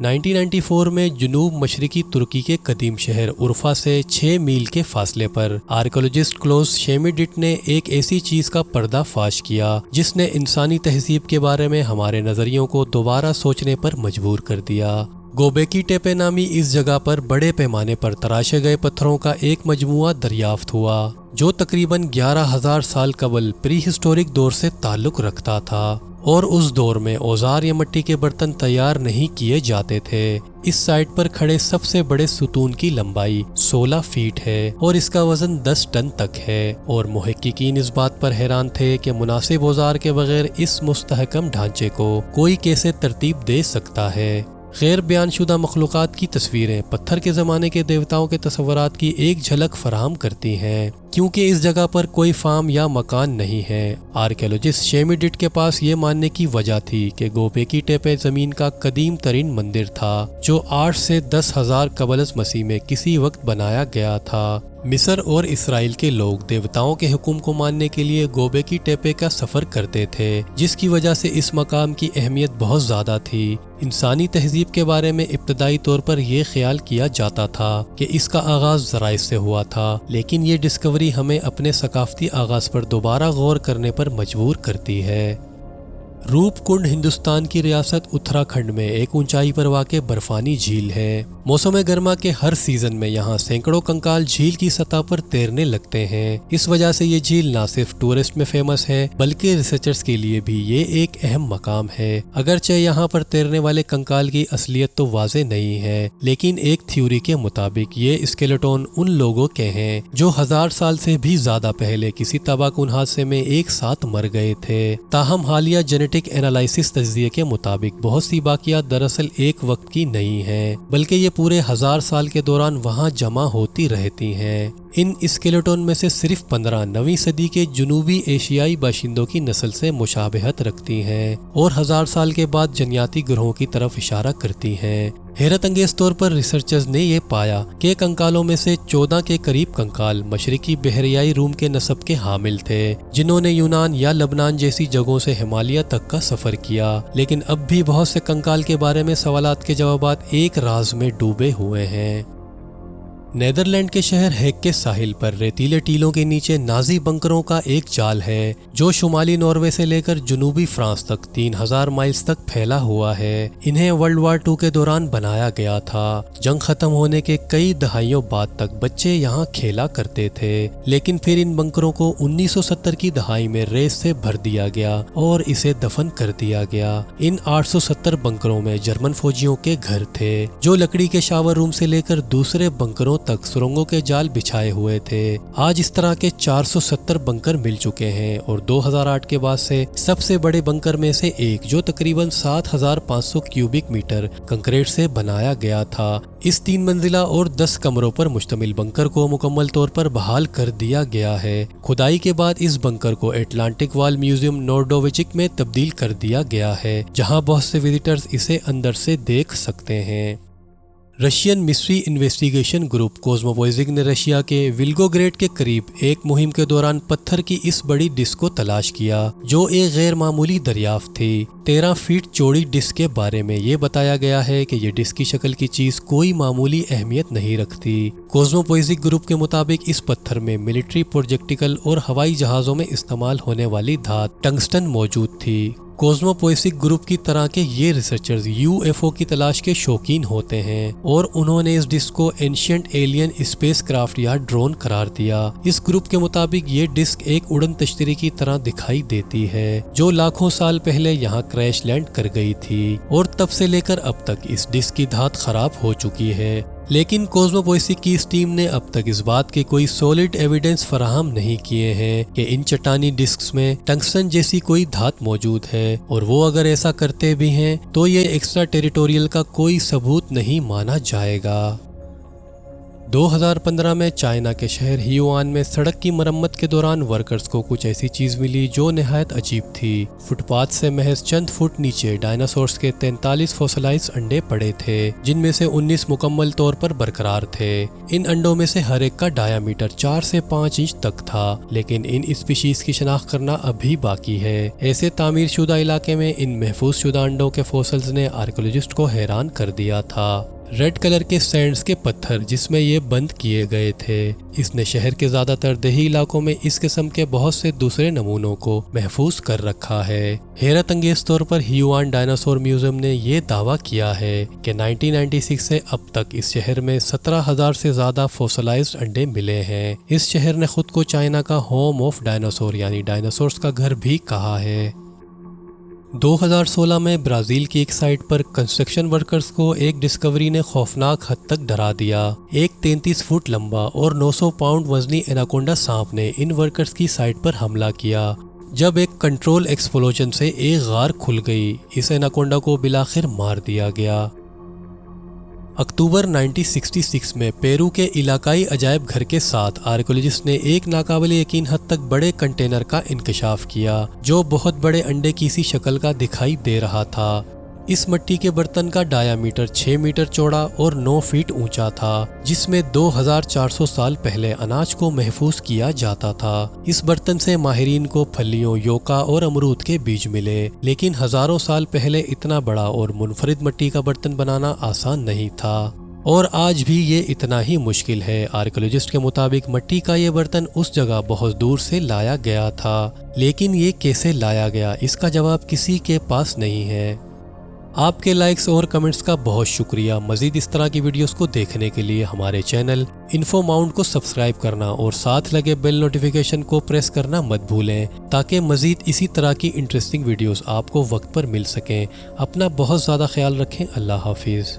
1994 میں جنوب مشرقی ترکی کے قدیم شہر عرفا سے 6 میل کے فاصلے پر آرکیولوجسٹ کلوس شیمیڈٹ نے ایک ایسی چیز کا پردہ فاش کیا جس نے انسانی تہذیب کے بارے میں ہمارے نظریوں کو دوبارہ سوچنے پر مجبور کر دیا۔ گوبیکی ٹیپے نامی اس جگہ پر بڑے پیمانے پر تراشے گئے پتھروں کا ایک مجموعہ دریافت ہوا جو تقریباً 11,000 سال قبل پری ہسٹورک دور سے تعلق رکھتا تھا، اور اس دور میں اوزار یا مٹی کے برتن تیار نہیں کیے جاتے تھے۔ اس سائٹ پر کھڑے سب سے بڑے ستون کی لمبائی 16 فیٹ ہے اور اس کا وزن 10 ٹن تک ہے، اور محققین اس بات پر حیران تھے کہ مناسب اوزار کے بغیر اس مستحکم ڈھانچے کو کوئی کیسے ترتیب دے سکتا ہے۔ غیر بیان شدہ مخلوقات کی تصویریں پتھر کے زمانے کے دیوتاؤں کے تصورات کی ایک جھلک فراہم کرتی ہیں، کیونکہ اس جگہ پر کوئی فارم یا مکان نہیں ہے۔ آرکیولوجسٹ شیمیڈٹ کے پاس یہ ماننے کی وجہ تھی کہ گوبیکی ٹیپے زمین کا قدیم ترین مندر تھا جو 8 سے 10,000 قبل از مسیح میں کسی وقت بنایا گیا تھا۔ مصر اور اسرائیل کے لوگ دیوتاؤں کے حکم کو ماننے کے لیے گوبیکی ٹیپے کا سفر کرتے تھے، جس کی وجہ سے اس مقام کی اہمیت بہت زیادہ تھی۔ انسانی تہذیب کے بارے میں ابتدائی طور پر یہ خیال کیا جاتا تھا کہ اس کا آغاز ذرائع سے ہوا تھا، لیکن یہ ڈسکوری ہمیں اپنے ثقافتی آغاز پر دوبارہ غور کرنے پر مجبور کرتی ہے۔ روپ کنڈ ہندوستان کی ریاست اتراکھنڈ میں ایک اونچائی پر واقع برفانی جھیل ہے۔ موسم گرما کے ہر سیزن میں یہاں سینکڑوں کنکال جھیل کی سطح پر تیرنے لگتے ہیں۔ اس وجہ سے یہ جھیل نہ صرف ٹورسٹ میں فیمس ہے بلکہ ریسرچرز کے لیے بھی یہ ایک اہم مقام ہے۔ اگرچہ یہاں پر تیرنے والے کنکال کی اصلیت تو واضح نہیں ہے، لیکن ایک تھیوری کے مطابق یہ اسکیلیٹون ان لوگوں کے ہیں جو 1000 سال سے بھی زیادہ پہلے کسی تباہ کن حادثے میں ایک ساتھ مر گئے تھے۔ تاہم حالیہ جینیٹک اینالائسس تجزیے کے مطابق بہت سی باقیات دراصل ایک وقت کی نہیں ہیں، بلکہ یہ پورے 1000 سال کے دوران وہاں جمع ہوتی رہتی ہیں۔ ان اسکیلیٹون میں سے صرف 15 9ویں صدی کے جنوبی ایشیائی باشندوں کی نسل سے مشابہت رکھتی ہیں اور 1000 سال کے بعد جنیاتی گروہوں کی طرف اشارہ کرتی ہیں۔ حیرت انگیز طور پر ریسرچرز نے یہ پایا کہ کنکالوں میں سے 14 کے قریب کنکال مشرقی بحریائی روم کے نسب کے حامل تھے، جنہوں نے یونان یا لبنان جیسی جگہوں سے ہمالیہ تک کا سفر کیا، لیکن اب بھی بہت سے کنکال کے بارے میں سوالات کے جوابات ایک راز میں ڈوبے ہوئے ہیں۔ نیدرلینڈ کے شہر ہیگ کے ساحل پر ریتیلے ٹیلوں کے نیچے نازی بنکروں کا ایک جال ہے جو شمالی ناروے سے لے کر جنوبی فرانس تک 3000 مائلز تک پھیلا ہوا ہے۔ انہیں ورلڈ وار 2 کے دوران بنایا گیا تھا۔ جنگ ختم ہونے کے کئی دہائیوں بعد تک بچے یہاں کھیلا کرتے تھے، لیکن پھر ان بنکروں کو 1970 کی دہائی میں ریت سے بھر دیا گیا اور اسے دفن کر دیا گیا۔ ان 870 بنکروں میں جرمن فوجیوں کے گھر تھے جو لکڑی کے شاور روم سے لے کر دوسرے بنکروں تک سرنگوں کے جال بچھائے ہوئے تھے۔ آج اس طرح کے 470 بنکر مل چکے ہیں اور 2008 کے بعد سے سب سے بڑے بنکر میں سے ایک جو تقریباً 7500 کیوبک میٹر کنکریٹ سے بنایا گیا تھا، اس 3 منزلہ اور 10 کمروں پر مشتمل بنکر کو مکمل طور پر بحال کر دیا گیا ہے۔ کھدائی کے بعد اس بنکر کو اٹلانٹک وال میوزیم نورڈوویچک میں تبدیل کر دیا گیا ہے، جہاں بہت سے وزٹرز اسے اندر سے دیکھ سکتے ہیں۔ رشین مسٹری انویسٹیگیشن گروپ کوزمووئزک نے رشیا کے ولگوگریڈ کے قریب ایک مہم کے دوران پتھر کی اس بڑی ڈسک کو تلاش کیا جو ایک غیر معمولی دریافت تھی۔ 13 فیٹ چوڑی ڈسک کے بارے میں یہ بتایا گیا ہے کہ یہ ڈسک کی شکل کی چیز کوئی معمولی اہمیت نہیں رکھتی۔ کوزمووئزک گروپ کے مطابق اس پتھر میں ملٹری پروجیکٹیکل اور ہوائی جہازوں میں استعمال ہونے والی دھات ٹنگسٹن موجود تھی۔ کوزموپوئسک گروپ کی طرح کے یہ ریسرچرز UFO کی تلاش کے شوقین ہوتے ہیں اور انہوں نے اس ڈسک کو اینشینٹ ایلین اسپیس کرافٹ یا ڈرون قرار دیا۔ اس گروپ کے مطابق یہ ڈسک ایک اڑن تشتری کی طرح دکھائی دیتی ہے جو لاکھوں سال پہلے یہاں کریش لینڈ کر گئی تھی، اور تب سے لے کر اب تک اس ڈسک کی دھات خراب ہو چکی ہے۔ لیکن کوزموپوئسک کی اس ٹیم نے اب تک اس بات کے کوئی سولڈ ایویڈنس فراہم نہیں کیے ہیں کہ ان چٹانی ڈسکس میں ٹنگسٹن جیسی کوئی دھات موجود ہے، اور وہ اگر ایسا کرتے بھی ہیں تو یہ ایکسٹرا ٹیریٹوریل کا کوئی ثبوت نہیں مانا جائے گا۔ 2015 میں چائنا کے شہر ہیوان میں سڑک کی مرمت کے دوران ورکرز کو کچھ ایسی چیز ملی جو نہایت عجیب تھی۔ فٹ پاتھ سے محض چند فٹ نیچے ڈائناسورز کے 43 فوسلائز انڈے پڑے تھے، جن میں سے 19 مکمل طور پر برقرار تھے۔ ان انڈوں میں سے ہر ایک کا ڈایا میٹر 4 سے 5 انچ تک تھا، لیکن ان اسپیشیز کی شناخت کرنا ابھی باقی ہے۔ ایسے تعمیر شدہ علاقے میں ان محفوظ شدہ انڈوں کے فوسلز نے آرکیولوجسٹ کو حیران کر دیا تھا۔ ریڈ کلر کے سینڈز کے پتھر جس میں یہ بند کیے گئے تھے، اس نے شہر کے زیادہ تر دیہی علاقوں میں اس قسم کے بہت سے دوسرے نمونوں کو محفوظ کر رکھا ہے۔ حیرت انگیز طور پر ہیوان ڈائناسور میوزیم نے یہ دعویٰ کیا ہے کہ 1996 سے اب تک اس شہر میں 17,000 سے زیادہ فوسلائزڈ انڈے ملے ہیں۔ اس شہر نے خود کو چائنا کا ہوم آف ڈائناسور یعنی ڈائناسورز کا گھر بھی کہا ہے۔ 2016 میں برازیل کی ایک سائٹ پر کنسٹرکشن ورکرز کو ایک ڈسکوری نے خوفناک حد تک ڈرا دیا۔ ایک 33 فٹ لمبا اور 900 پاؤنڈ وزنی ایناکونڈا سانپ نے ان ورکرز کی سائٹ پر حملہ کیا۔ جب ایک کنٹرول ایکسپلوژن سے ایک غار کھل گئی، اس ایناکونڈا کو بالآخر مار دیا گیا۔ اکتوبر 1966 میں پیرو کے علاقائی عجائب گھر کے ساتھ آرکیولوجسٹ نے ایک ناقابل یقین حد تک بڑے کنٹینر کا انکشاف کیا جو بہت بڑے انڈے کی سی شکل کا دکھائی دے رہا تھا۔ اس مٹی کے برتن کا ڈایا میٹر 6 میٹر چوڑا اور 9 فٹ اونچا تھا، جس میں 2400 سال پہلے اناج کو محفوظ کیا جاتا تھا۔ اس برتن سے ماہرین کو پھلیوں، یوکا اور امرود کے بیج ملے، لیکن ہزاروں سال پہلے اتنا بڑا اور منفرد مٹی کا برتن بنانا آسان نہیں تھا، اور آج بھی یہ اتنا ہی مشکل ہے۔ آرکیولوجسٹ کے مطابق مٹی کا یہ برتن اس جگہ بہت دور سے لایا گیا تھا، لیکن یہ کیسے لایا گیا اس کا جواب کسی کے پاس نہیں ہے۔ آپ کے لائکس اور کمنٹس کا بہت شکریہ۔ مزید اس طرح کی ویڈیوز کو دیکھنے کے لیے ہمارے چینل انفو ماؤنٹ کو سبسکرائب کرنا اور ساتھ لگے بیل نوٹیفیکیشن کو پریس کرنا مت بھولیں تاکہ مزید اسی طرح کی انٹرسٹنگ ویڈیوز آپ کو وقت پر مل سکیں۔ اپنا بہت زیادہ خیال رکھیں۔ اللہ حافظ۔